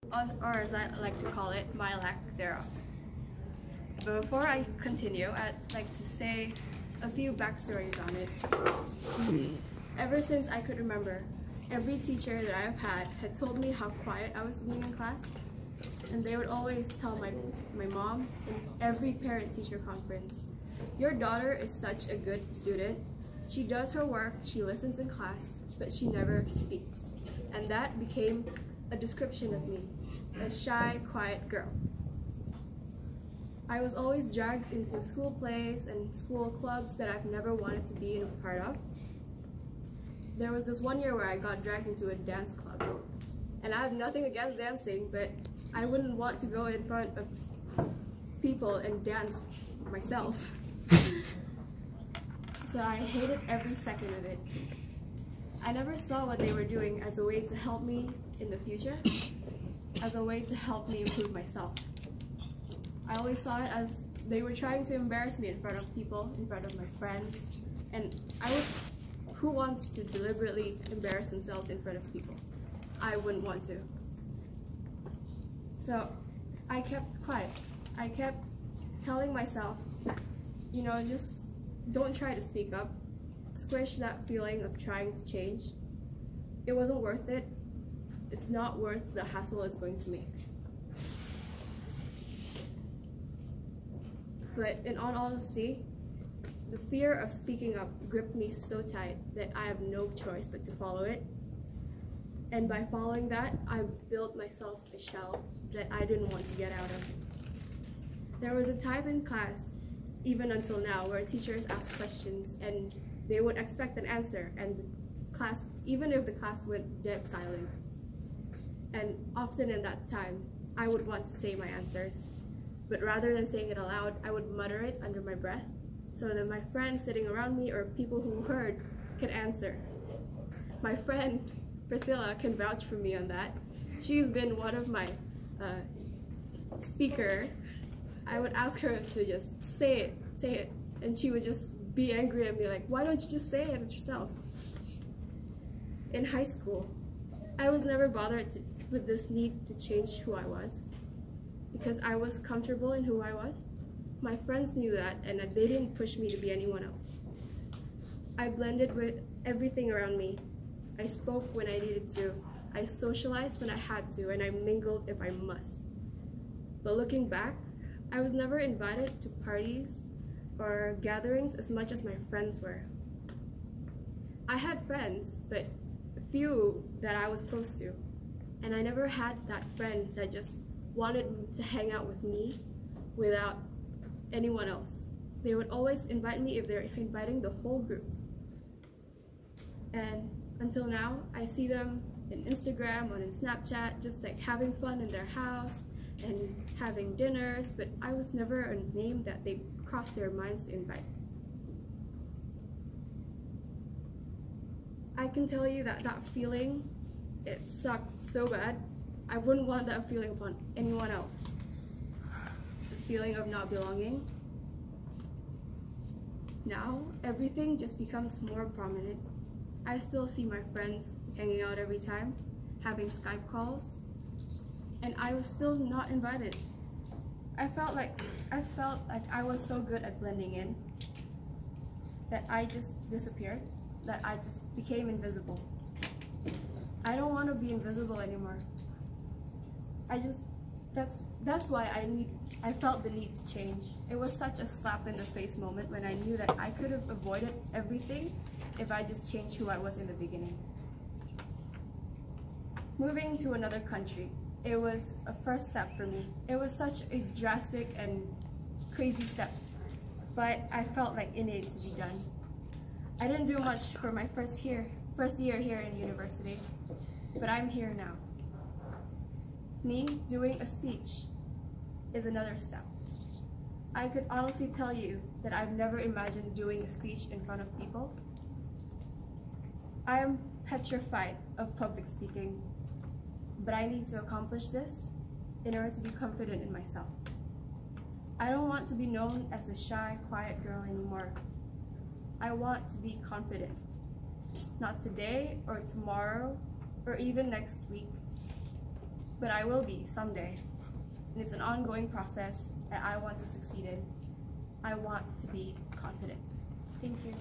or as I like to call it, my lack thereof. But before I continue, I'd like to say a few backstories on it. Ever since I could remember, every teacher that I've had told me how quiet I was being in class, and they would always tell my mom in every parent-teacher conference, "Your daughter is such a good student. She does her work, she listens in class, but she never speaks." And that became a description of me, a shy, quiet girl. I was always dragged into school plays and school clubs that I've never wanted to be a part of. There was this one year where I got dragged into a dance club. And I have nothing against dancing, but I wouldn't want to go in front of people and dance myself. So I hated every second of it. I never saw what they were doing as a way to help me in the future, as a way to help me improve myself. I always saw it as they were trying to embarrass me in front of people, in front of my friends, and who wants to deliberately embarrass themselves in front of people? I wouldn't want to. So I kept quiet. I kept telling myself, you know, just don't try to speak up. Squish that feeling of trying to change. It wasn't worth it. It's not worth the hassle it's going to make. But in all honesty, the fear of speaking up gripped me so tight that I have no choice but to follow it. And by following that, I built myself a shell that I didn't want to get out of. There was a time in class, even until now, where teachers ask questions and they would expect an answer, and the class, even if the class went dead silent. And often in that time, I would want to say my answers, but rather than saying it aloud, I would mutter it under my breath so that my friends sitting around me or people who heard could answer. My friend Priscilla can vouch for me on that. She's been one of my speaker. I would ask her to just say it, and she would just be angry at me like, "Why don't you just say it yourself?" In high school, I was never bothered with this need to change who I was because I was comfortable in who I was. My friends knew that, and they didn't push me to be anyone else. I blended with everything around me. I spoke when I needed to. I socialized when I had to, and I mingled if I must. But looking back, I was never invited to parties or gatherings as much as my friends were. I had friends, but few that I was close to, and I never had that friend that just wanted to hang out with me without anyone else. They would always invite me if they're inviting the whole group. And until now, I see them in Instagram or in Snapchat, just like having fun in their house and having dinners, but I was never a name that they crossed their minds to invite. I can tell you that that feeling, it sucked so bad. I wouldn't want that feeling upon anyone else. The feeling of not belonging. Now, everything just becomes more prominent. I still see my friends hanging out every time, having Skype calls, and I was still not invited. I felt like I was so good at blending in that I just disappeared, that I just became invisible. I don't want to be invisible anymore. That's why I felt the need to change. It was such a slap in the face moment when I knew that I could have avoided everything if I just changed who I was in the beginning. Moving to another country, it was a first step for me. It was such a drastic and crazy step, but I felt like it needed to be done. I didn't do much for my first year here in university, but I'm here now. Me doing a speech is another step. I could honestly tell you that I've never imagined doing a speech in front of people. I am petrified of public speaking, but I need to accomplish this in order to be confident in myself. I don't want to be known as the shy, quiet girl anymore. I want to be confident. Not today or tomorrow or even next week. but I will be someday. And it's an ongoing process that I want to succeed in. I want to be confident. Thank you.